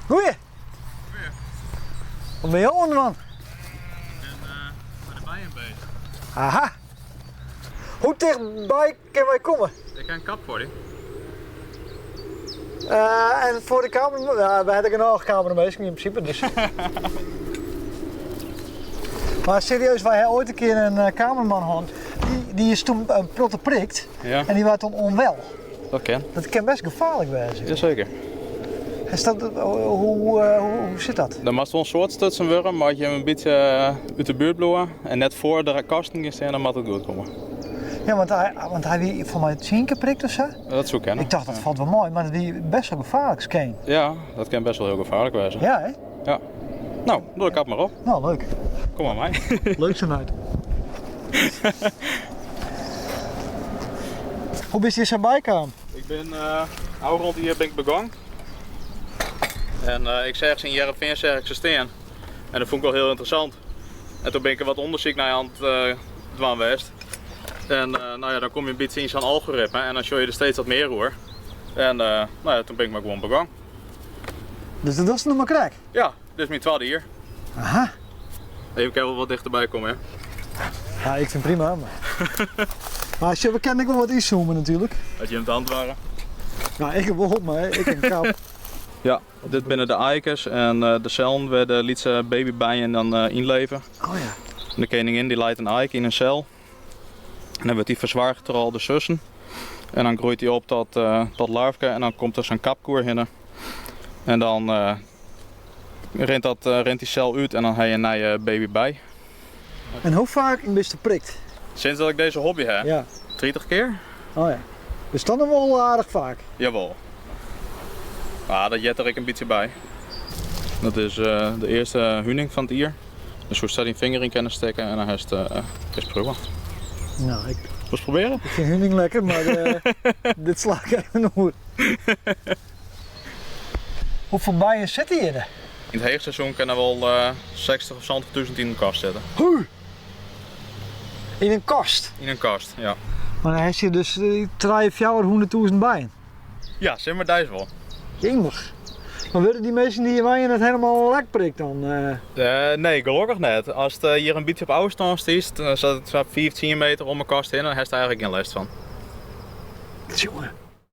Goeie. Wat ben je onder, man? Ik ben met de bijen bezig. Aha. Hoe dichtbij kunnen wij komen? Ik heb een kap voor die. En voor de camera, ja, we hebben genoeg camera bezig in principe, dus. Maar serieus, wij hebben ooit een keer een cameraman gehad, die is toen protte prikt Ja. en die was toen onwel. Dat kan. Dat kan best gevaarlijk zijn. Jazeker. Hoe zit dat? Dan mag zo'n soort stutsen worden, maar als je hem een beetje uit de buurt bloeien en net voor de kasten is, dan mag het goed komen. Ja, want hij wie van mij 10 keer prikt of zo? Dat zou kennen. Ik dacht dat valt wel mooi, maar dat is best wel gevaarlijk, skeen. Ja, dat kan best wel heel gevaarlijk zijn. Ja, hè? Ja. Nou, doe de kap maar op. Nou, leuk. Kom maar mij. Leuk zo uit. Hoe is je zo bijkomen? Ik ben oude rond hier ben ik begonnen. En ik zeg ze in Jereveen zeg ik ze steen. En dat vond ik wel heel interessant. En toen ben ik er wat onderzoek naar aan het doen geweest. En nou ja, dan kom je een beetje in zo'n algoritme en dan show je er steeds wat meer hoor. En nou ja, toen ben ik maar gewoon begonnen. Dus dat is nog maar krijg. Ja, dit is mijn tweede hier. Aha. Even kijken wat dichterbij komen hè. Ja, ik vind prima. Maar als je, we kunnen wel wat inzoomen natuurlijk. Had je hem te hand waren? Nou, ik heb wel op, maar ik heb een kap. Ja, dit binnen de eikers en de cellen waar de lietse babybijen dan inleven. Oh ja. En de koningin die leidt een eik in een cel. En dan wordt die verzwaard door al de zussen. En dan groeit hij op tot larfke en dan komt er zo'n kapkoer in. En dan rent die cel uit en dan heb je een nieuwe baby bij. En hoe vaak ben je geprikt? Sinds dat ik deze hobby heb, Ja. 30 keer? Oh ja. Dus dan nog wel aardig vaak. Jawel. Ah, dat jet er ik een beetje bij. Dat is de eerste huning van het dier. Dus hoe staat die vinger in kunnen steken en dan is het proeven. Nou, ik Eens proberen? vind huning lekker, maar dit sla ik even nooit. Hoeveel bijen zitten hier? In het heegseizoen kunnen we wel 60 of 70.000 in een kast zetten. Hoe? In een kast? In een kast, ja. Maar dan heb je dus 300.000 bijen. Ja, zeg maar deze wel. Jemig. Maar willen die mensen die bijen het helemaal lek prikt dan? Nee, gelukkig net. Als het hier een beetje op afstand is, dan staat het 15 meter om een kast heen, dan heeft er eigenlijk geen last van. Jongen.